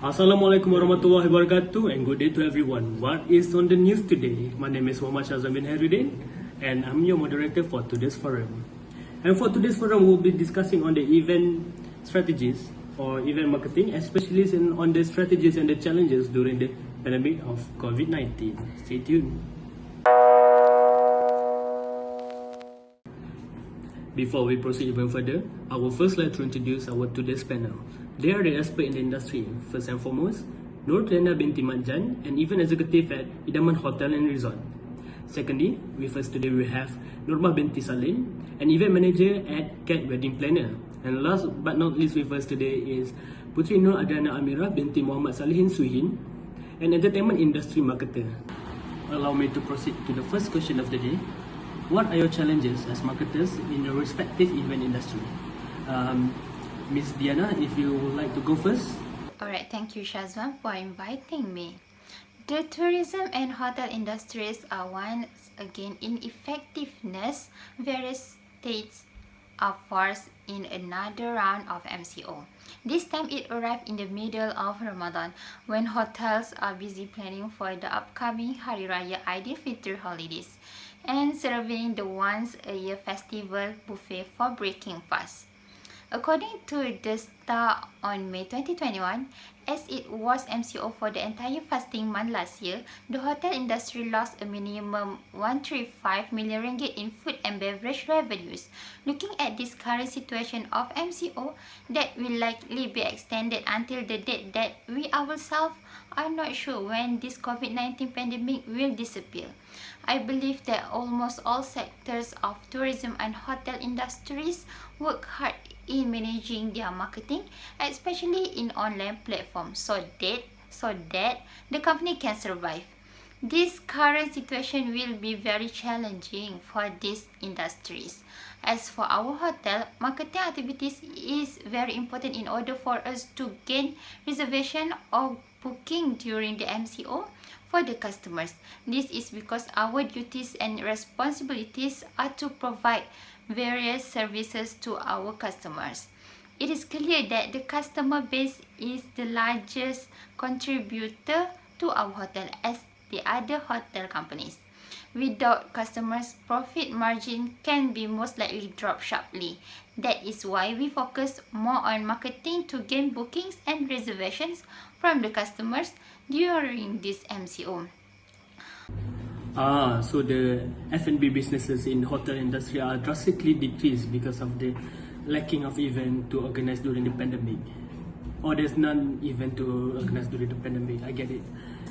Assalamualaikum warahmatullahi wabarakatuh and good day to everyone. What is on the news today? My name is Muhammad Shazam bin Harudin and I'm your moderator for today's forum. And for today's forum, we'll be discussing on the event strategies or event marketing, especially on the strategies and the challenges during the pandemic of COVID-19. Stay tuned. Before we proceed even further, I would first like to introduce our today's panel. They are the experts in the industry. First and foremost, Nur Trena binti Madjan, an event executive at Idaman Hotel and Resort. Secondly, with us today we have Nurmah binti Salim, an event manager at Cat Wedding Planner. And last but not least with us today is Putri Nur Adana Amira binti Muhammad Salihin Suhin, an entertainment industry marketer. Allow me to proceed to the first question of the day. What are your challenges as marketers in your respective event industry? Miss Diana, if you would like to go first. Alright, thank you Shazwan for inviting me. The tourism and hotel industries are once again in effectiveness. Various states are forced in another round of MCO. This time it arrived in the middle of Ramadan when hotels are busy planning for the upcoming Hari Raya Aidilfitr holidays and serving the once-a-year festival buffet for breaking fast. According to the Star on May 2021, as it was MCO for the entire fasting month last year, the hotel industry lost a minimum 135 million ringgit in food and beverage revenues. Looking at this current situation of MCO, that will likely be extended until the date that we ourselves are not sure when this COVID-19 pandemic will disappear. I believe that almost all sectors of tourism and hotel industries work hard in managing their marketing, especially in online platforms, so that the company can survive. This current situation will be very challenging for these industries. As for our hotel, marketing activities is very important in order for us to gain reservation or booking during the MCO for the customers. This is because our duties and responsibilities are to provide various services to our customers. It is clear that the customer base is the largest contributor to our hotel as the other hotel companies. Without customers, profit margin can be most likely drop sharply. That is why we focus more on marketing to gain bookings and reservations from the customers during this MCO. So the F&B businesses in hotel industry are drastically decreased because of the lacking of event to organize during the pandemic. Or there's none event to organize during the pandemic, I get it.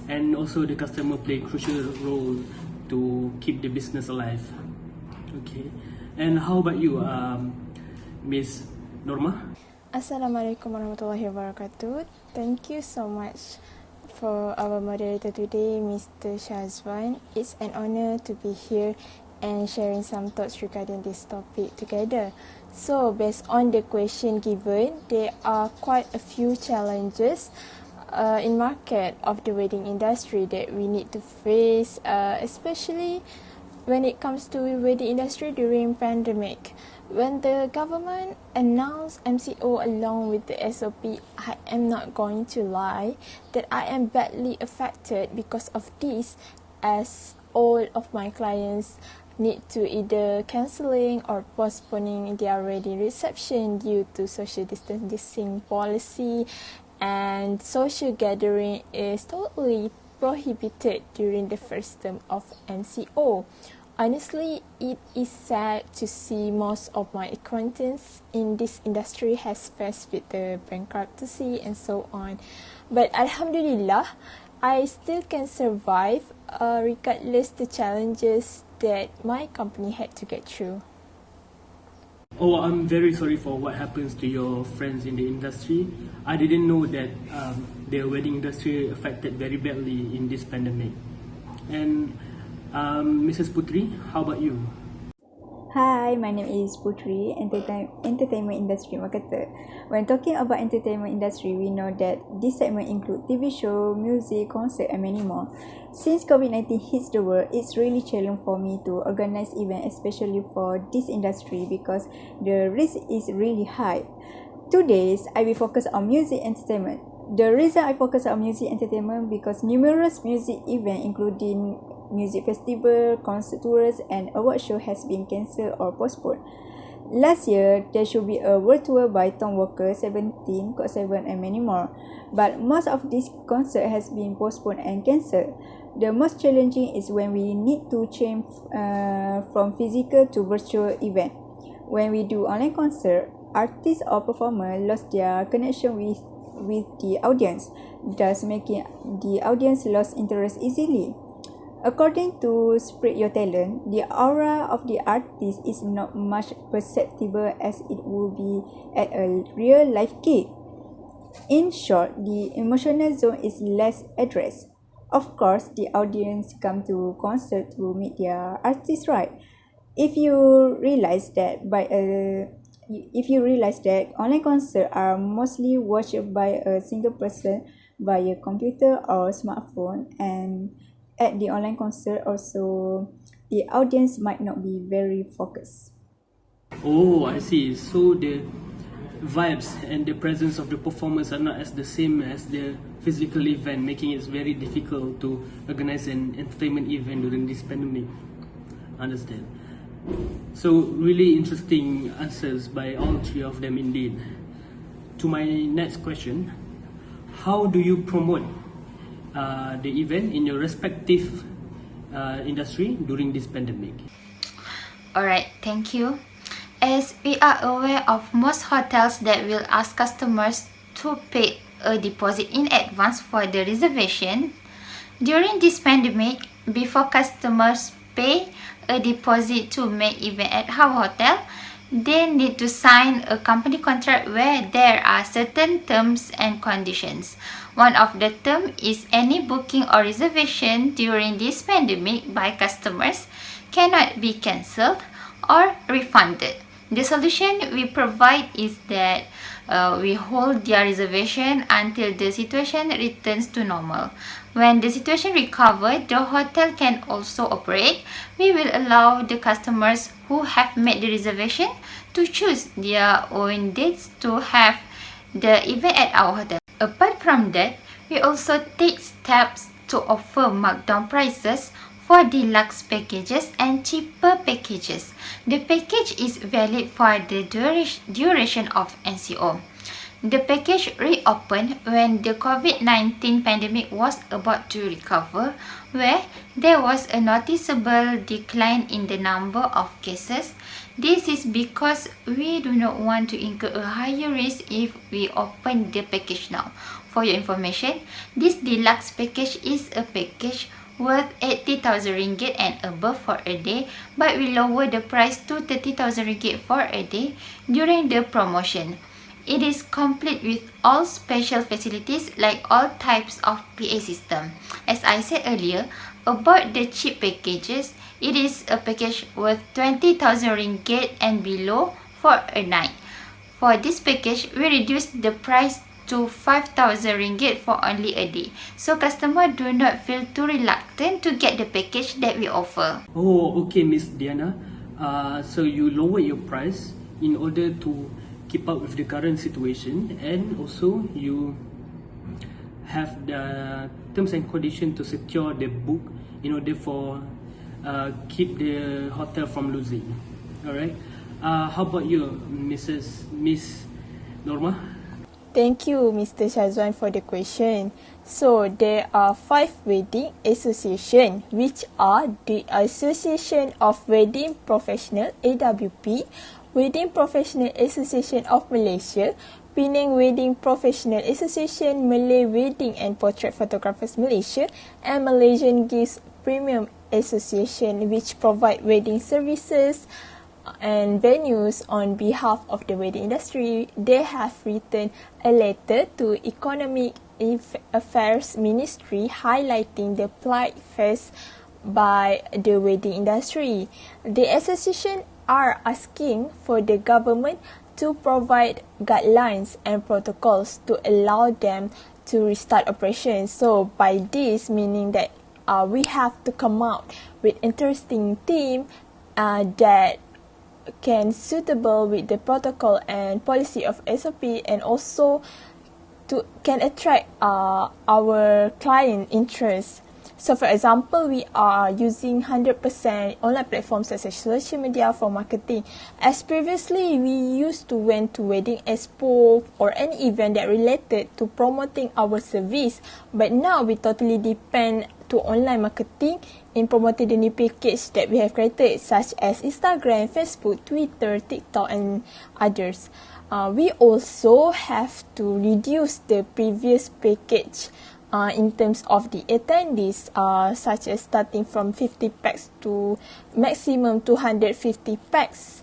And also the customer play crucial role to keep the business alive. Okay. And how about you, Miss Norma? Assalamualaikum warahmatullahi wabarakatuh. Thank you so much for our moderator today, Mr. Shazwan. It's an honor to be here and sharing some thoughts regarding this topic together. So, based on the question given, there are quite a few challenges in market of the wedding industry that we need to face, especially when it comes to wedding industry during pandemic. When the government announced MCO along with the SOP, I am not going to lie that I am badly affected because of this, as all of my clients need to either cancelling or postponing their wedding reception due to social distancing policy, and social gathering is totally prohibited during the first term of MCO. Honestly, it is sad to see most of my acquaintance in this industry has faced with the bankruptcy and so on. But Alhamdulillah, I still can survive regardless the challenges that my company had to get through. Oh, I'm very sorry for what happens to your friends in the industry. I didn't know that the wedding industry affected very badly in this pandemic. And Mrs. Putri, how about you? Hi, my name is Putri, entertainment industry marketer. When talking about entertainment industry, we know that this segment includes TV show, music, concert and many more. Since COVID-19 hits the world, it's really challenging for me to organize events, especially for this industry because the risk is really high. Today, I will focus on music entertainment. The reason I focus on music entertainment because numerous music events including music festival, concert tours and award show has been cancelled or postponed. Last year, there should be a world tour by Tom Walker, 17, GOT7 and many more. But most of this concert has been postponed and cancelled. The most challenging is when we need to change from physical to virtual event. When we do online concert, artists or performers lost their connection with the audience, thus making the audience lose interest easily. According to Spread Your Talent, the aura of the artist is not much perceptible as it would be at a real life gig. In short, the emotional zone is less addressed. Of course, the audience come to concert to meet their artist, right? If you realize that online concerts are mostly watched by a single person via computer or smartphone, and at the online concert also the audience might not be very focused. Oh, I see. So the vibes and the presence of the performers are not as the same as the physical event, making it very difficult to organize an entertainment event during this pandemic. Understand. So really interesting answers by all three of them indeed. To my next question, how do you promote the event in your respective industry during this pandemic? Alright, thank you. As we are aware of most hotels that will ask customers to pay a deposit in advance for the reservation, during this pandemic, before customers pay a deposit to make event at our hotel, they need to sign a company contract where there are certain terms and conditions. One of the terms is any booking or reservation during this pandemic by customers cannot be cancelled or refunded. The solution we provide is that we hold their reservation until the situation returns to normal. When the situation recovers, the hotel can also operate. We will allow the customers who have made the reservation to choose their own dates to have the event at our hotel. Apart from that, we also take steps to offer markdown prices for deluxe packages and cheaper packages. The package is valid for the duration of NCO. The package reopened when the COVID-19 pandemic was about to recover, where there was a noticeable decline in the number of cases. This is because we do not want to incur a higher risk if we open the package now. For your information, this deluxe package is a package worth 80,000 ringgit and above for a day, but we lower the price to 30,000 ringgit for a day during the promotion. It is complete with all special facilities like all types of PA system. As I said earlier, about the cheap packages, it is a package worth 20,000 ringgit and below for a night. For this package, we reduce the price to 5,000 ringgit for only a day. So customers do not feel too reluctant to get the package that we offer. Oh, okay, Miss Diana. So you lower your price in order to keep up with the current situation, and also you have the terms and conditions to secure the book in order for keep the hotel from losing. Alright. How about you, Miss Norma? Thank you, Mr. Shazwan, for the question. So, there are 5 wedding associations, which are the Association of Wedding Professional (AWP), Wedding Professional Association of Malaysia, Penang Wedding Professional Association, Malay Wedding and Portrait Photographers Malaysia, and Malaysian Gifts Premium Association, which provide wedding services and venues on behalf of the wedding industry. They have written a letter to Economic Affairs Ministry highlighting the plight faced by the wedding industry. The association are asking for the government to provide guidelines and protocols to allow them to restart operations. So by this meaning that we have to come out with interesting theme that can suitable with the protocol and policy of SOP, and also can attract our client interest. So for example, we are using 100% online platforms such as social media for marketing. As previously, we used to went to wedding expo or any event that related to promoting our service. But now we totally depend to online marketing in promoting the new package that we have created, such as Instagram, Facebook, Twitter, TikTok, and others. We also have to reduce the previous package in terms of the attendees, such as starting from 50 packs to maximum 250 packs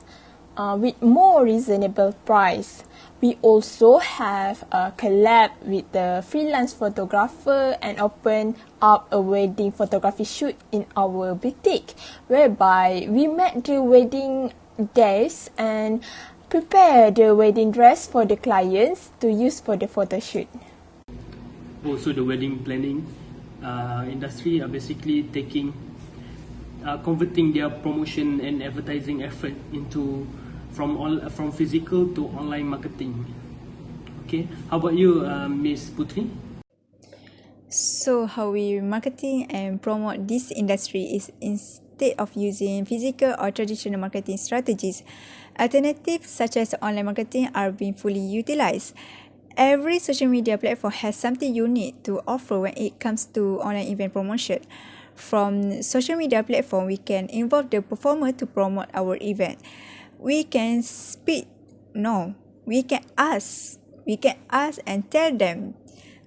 with more reasonable price. We also have a collab with the freelance photographer and open up a wedding photography shoot in our boutique, whereby we met the wedding days and prepare the wedding dress for the clients to use for the photo shoot. Also, the wedding planning industry are basically converting their promotion and advertising effort into from physical to online marketing. Okay, how about you, Miss Putri? So how we marketing and promote this industry is instead of using physical or traditional marketing strategies, alternatives such as online marketing are being fully utilized. Every social media platform has something unique to offer when it comes to online event promotion. From social media platform, we can involve the performer to promote our event. We can ask and tell them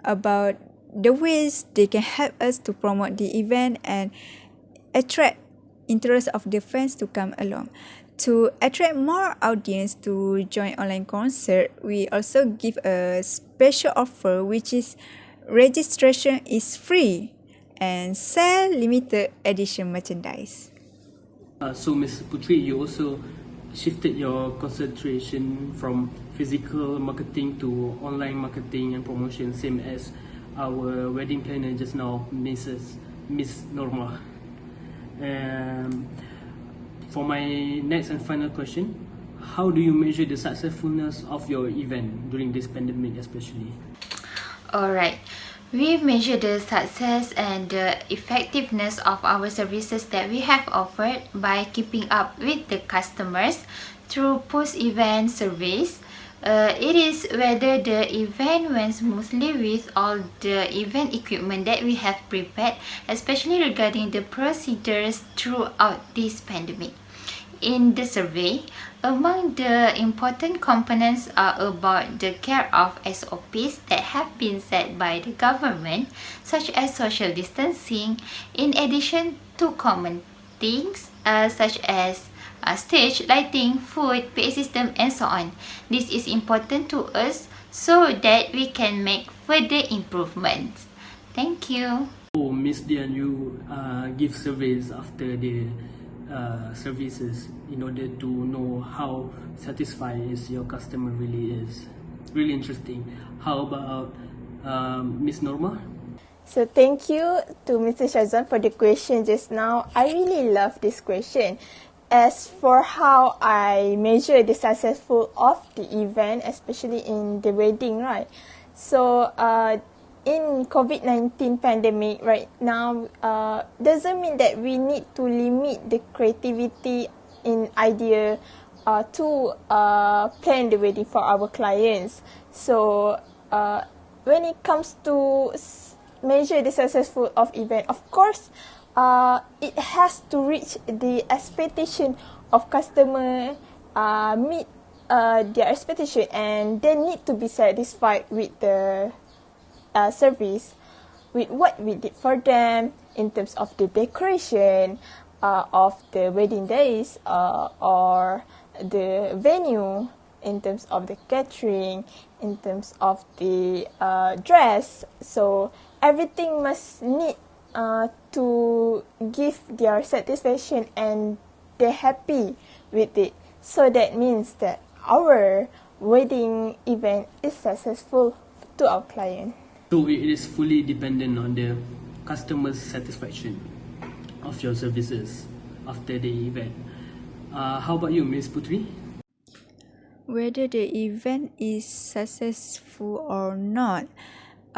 about the ways they can help us to promote the event and attract interest of the fans to come along. To attract more audience to join online concert, we also give a special offer, which is registration is free and sell limited edition merchandise. So Ms. Putri, you also shifted your concentration from physical marketing to online marketing and promotion, same as our wedding planner just now, Miss Norma. For my next and final question, how do you measure the successfulness of your event during this pandemic especially? Alright, we measure the success and the effectiveness of our services that we have offered by keeping up with the customers through post-event surveys. It is whether the event went smoothly with all the event equipment that we have prepared, especially regarding the procedures throughout this pandemic. In the survey, among the important components are about the care of SOPs that have been set by the government, such as social distancing, in addition to common things such as stage, lighting, food, PA system, and so on. This is important to us so that we can make further improvements. Thank you. Oh, Miss Dian, you give surveys after the services in order to know how satisfied your customer really is. Really interesting. How about Miss Norma? So thank you to Mr. Shazwan for the question just now. I really love this question. As for how I measure the successful of the event, especially in the wedding, right? So in COVID-19 pandemic right now, doesn't mean that we need to limit the creativity in idea to plan the wedding for our clients. So when it comes to measure the successful of event, of course, it has to reach the expectation of customer, meet their expectation, and they need to be satisfied with the service, with what we did for them in terms of the decoration of the wedding days or the venue, in terms of the catering, in terms of the dress. So everything must need to give their satisfaction and they're happy with it. So that means that our wedding event is successful to our client. So it is fully dependent on the customer's satisfaction of your services after the event. How about you, Miss Putri? Whether the event is successful or not,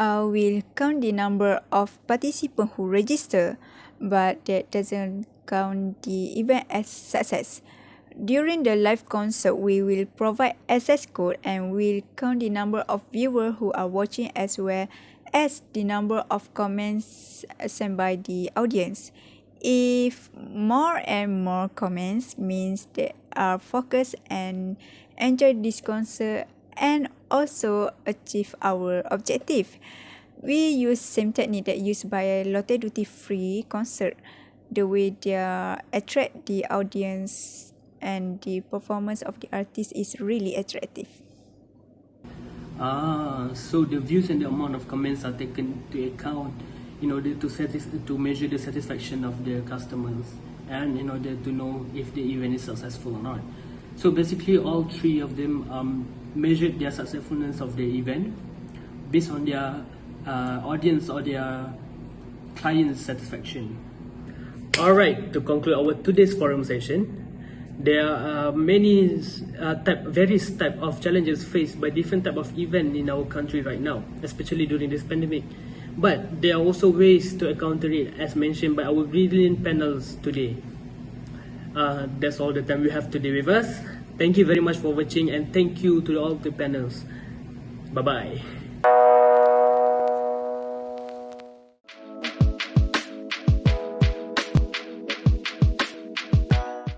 will count the number of participants who register, but that doesn't count the event as success. During the live concert, we will provide access code and will count the number of viewers who are watching as well as the number of comments sent by the audience. If more and more comments means they are focused and enjoy this concert and also achieve our objective. We use same technique that used by Lotte Duty Free concert. The way they attract the audience and the performance of the artist is really attractive. So the views and the amount of comments are taken to account in order to measure the satisfaction of the customers and in order to know if the event is successful or not. So basically all three of them measured their successfulness of the event based on their audience or their client's satisfaction. Alright, to conclude our today's forum session, there are many various type of challenges faced by different type of event in our country right now, especially during this pandemic. But there are also ways to counter it, as mentioned by our brilliant panels today. That's all the time we have today with us. Thank you very much for watching and thank you to all the panels. Bye-bye.